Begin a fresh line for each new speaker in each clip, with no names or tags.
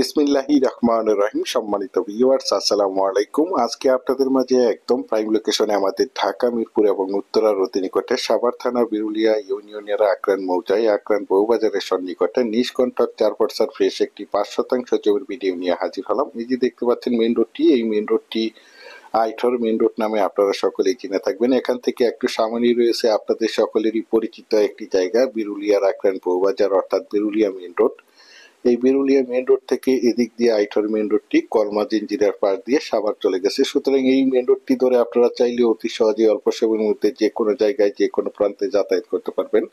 বিসমিল্লাহির রহমানির রহিম। সম্মানিত ভিউয়ার্স, আসসালামু আলাইকুম। আজকে আপনাদের মাঝে একদম প্রাইম লোকেশনে আমাদের ঢাকা মিরপুর এবং উত্তরার অতি নিকটে সাভার থানা বিরুলিয়া ইউনিয়নের আকরান মৌজায় আকরান বউবাজারের সন্নিকটে নিষ্কণ্টক 4% ফ্রেশ একটি 5% জমির ভিডিও নিয়ে হাজির হলাম। এই যে দেখতে পাচ্ছেন মেইন রোডটি, এই মেইন রোডটি আইঠর মেইন রোড নামে আপনারা সকলেই চিনে থাকবেন। এখান থেকে একটু সামনেই রয়েছে আপনাদের সকলেরই পরিচিত একটি জায়গা, বিরুলিয়ার আকরান বউবাজার অর্থাৎ বিরুলিয়া মেইন রোড। এই বিরুলিয়া মেইন রোড থেকে এদিক দিয়ে আইঠর মেইন রোডটি কলমা জিঞ্জিরার পাশ দিয়ে সাভার চলে গেছে। সুতরাং এই মেইন রোডটি ধরে আপনারা চাইলে অতি সহজে অল্প সময়ের মধ্যে যে কোনো জায়গায় যে কোনো প্রান্তে যাতায়াত করতে পারবেন।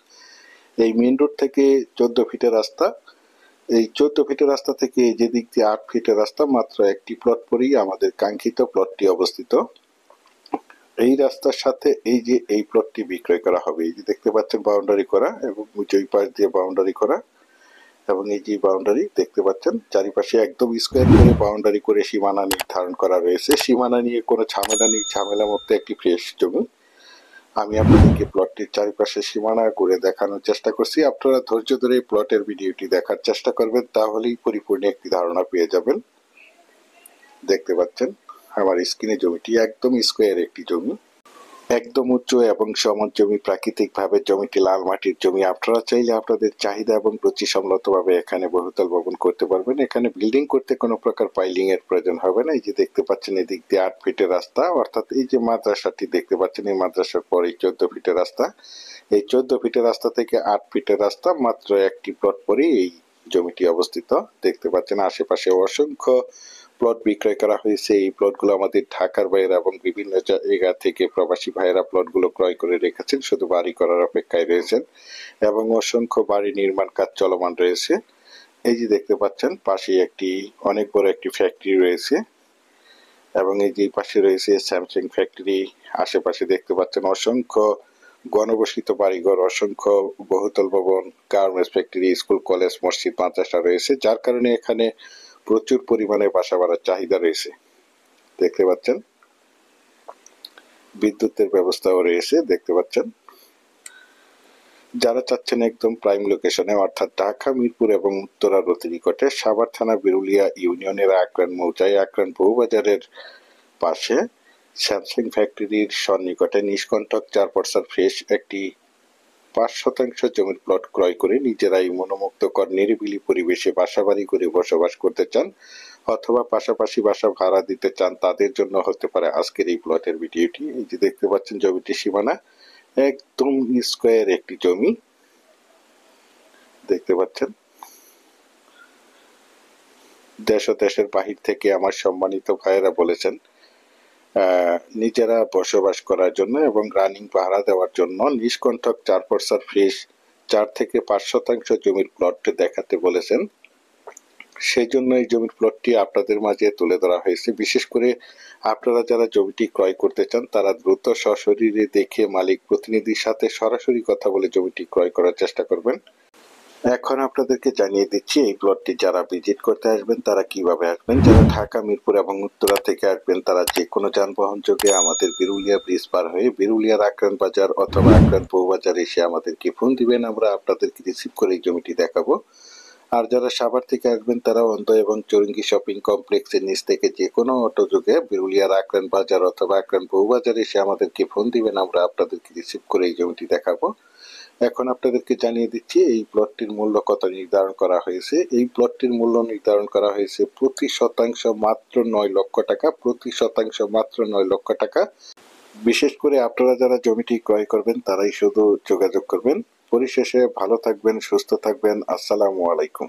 এই মেইন রোড থেকে 14 ফিটের রাস্তা, এই 14 ফিটের রাস্তা থেকে যে দিক দিয়ে 8 ফিটের রাস্তা, মাত্র একটি প্লট পরেই আমাদের কাঙ্ক্ষিত প্লটটি অবস্থিত। এই রাস্তার সাথে এই যে এই প্লটটি বিক্রয় করা হবে, এই যে দেখতে পাচ্ছেন বাউন্ডারি করা এবং ওই পাশ দিয়ে বাউন্ডারি করা, এবং এই যে বাউন্ডারি দেখতে পাচ্ছেন চারিপাশে একদম স্কোয়ার করে বাউন্ডারি করে সীমানা নির্ধারণ করা রয়েছে। সীমানা নিয়ে কোনো ঝামেলা নেই, ঝামেলা মুক্ত একটি ফ্রেশ জমি। আমি আপনাদেরকে প্লটটির চারিপাশে সীমানা করে দেখানোর চেষ্টা করছি। আপনারা ধৈর্য ধরে প্লটের ভিডিওটি দেখার চেষ্টা করবেন, তাহলেই পরিপূর্ণ একটি ধারণা পেয়ে যাবেন। দেখতে পাচ্ছেন আমার স্ক্রিনে জমিটি একদম স্কোয়ার একটি জমি, একদম উচ্চ এবং সমান জমি, প্রাকৃতিক ভাবে জমিটি লাল মাটির জমি। আপনারা চাইলে আপনাদের চাহিদা এবং রুচি সম্মতভাবে এখানে বহুতল ভবন করতে পারবেন। এখানে বিল্ডিং করতে কোনো প্রকার পাইলিং এর প্রয়োজন হবে না। এই যে দেখতে পাচ্ছেন এদিক দিয়ে 8 ফিটের রাস্তা, অর্থাৎ এই যে মাদ্রাসাটি দেখতে পাচ্ছেন, এই মাদ্রাসার পরে 14 ফিটের রাস্তা। এই 14 ফিটের রাস্তা থেকে 8 ফিটের রাস্তা, মাত্র একটি প্লট পরেই এই জমিটি অবস্থিত। দেখতে পাচ্ছেন আশেপাশে অসংখ্য প্লট বিক্রয় করা হয়েছে। এই প্লটগুলো আমাদের ঢাকার বাইরে এবং বিভিন্ন জায়গা থেকে প্রবাসী ভাইয়েরা প্লটগুলো ক্রয় করে রেখেছেন, শুধু বাড়ি করার অপেক্ষায় রয়েছেন, এবং অসংখ্য বাড়ি নির্মাণ কাজ চলমান রয়েছে। এই যে দেখতে পাচ্ছেন পাশে একটি অনেক বড় একটি ফ্যাক্টরি রয়েছে, এবং এই যে পাশে রয়েছে স্যামসাং ফ্যাক্টরি। আশেপাশে দেখতে পাচ্ছেন অসংখ্য গণবসিত বাড়িঘর, অসংখ্য বহুতল ভবন, গার্মেন্টস ফ্যাক্টরি, স্কুল, কলেজ, মসজিদ, মাদ্রাসা রয়েছে, যার কারণে এখানে প্রচুর পরিমাণে বাসা বাড়ার চাহিদা রয়েছে। দেখতে পাচ্ছেন বিদ্যুতের ব্যবস্থাও রয়েছে। দেখতে পাচ্ছেন যারা চাচ্ছেন একদম প্রাইম লোকেশনে অর্থাৎ ঢাকা মিরপুর এবং উত্তরার অতি নিকটে সাভার থানা বিরুলিয়া ইউনিয়নের আকরান মৌজায় আকরান বউবাজারের পাশে স্যামসাং ফ্যাক্টরির সন্নিকটে নিষ্কণ্টক 4% ফ্রেশ একটি 5% জমির প্লট ক্রয় করে নিজেরাই মনোমুগ্ধকর নিরিবিলি পরিবেশে বাসাবাড়ি করে বসবাস করতে চান, অথবা পাশাপাশি বাসা ভাড়া দিতে চান, তাদের জন্য হতে পারে আজকের এই প্লটের ভিডিওটি। এই যে দেখতে পাচ্ছেন জমিটির সীমানা একদম স্কোয়ার একটি জমি। দেখতে পাচ্ছেন দেশ ও দেশের বাহির থেকে আমার সম্মানিত ভাইয়েরা বলেছেন নিজেরা বসবাস করার জন্য এবং রানিং ভাড়া দেওয়ার জন্য নিষ্কণ্টক 4% ফ্রেশ 4 থেকে 5% জমির প্লট দেখাতে বলেছেন। সেই জন্য এই জমির প্লটটি আপনাদের মাঝে তুলে ধরা হয়েছে। বিশেষ করে আপনারা যারা জমিটি ক্রয় করতে চান, তারা দ্রুত সশরীরে দেখে মালিক প্রতিনিধির সাথে সরাসরি কথা বলে জমিটি ক্রয় করার চেষ্টা করবেন। এখন আপনাদেরকে জানিয়ে দিচ্ছি এই প্লটটি যারা ভিজিট করতে আসবেন তারা কিভাবে আসবেন। যারা ঢাকা মিরপুর এবং উত্তরা থেকে আসবেন তারা যে কোনো যানবাহন যোগে আমাদের বিরুলিয়া ব্রিজ পার হয়ে বিরুলিয়ার আকরান বাজার অথবা আকরান বউবাজার এসে আমাদেরকে ফোন দিবেন, আমরা আপনাদেরকে রিসিভ করে এই জমিটি দেখাবো। আর যারা সাভার থেকে আসবেন তারা অন্ধ এবং চৌরঙ্গি শপিং কমপ্লেক্সের নিচ থেকে যে কোনো অটো যোগে বিরুলিয়ার আকরান বাজার অথবা আকরান বউবাজার এসে আমাদেরকে ফোন দিবেন, আমরা আপনাদেরকে রিসিভ করে এই জমিটি দেখাবো। এখন আপনাদেরকে জানিয়ে দিচ্ছি এই প্লটটির মূল্য কত নির্ধারণ করা হয়েছে। এই প্লটটির মূল্য নির্ধারণ করা হয়েছে প্রতি শতাংশ মাত্র 9 লক্ষ টাকা, প্রতি শতাংশ মাত্র 9 লক্ষ টাকা। বিশেষ করে আপনারা যারা জমিটি ক্রয় করবেন তারাই শুধু যোগাযোগ করবেন। পরিশেষে ভালো থাকবেন, সুস্থ থাকবেন। আসসালামু আলাইকুম।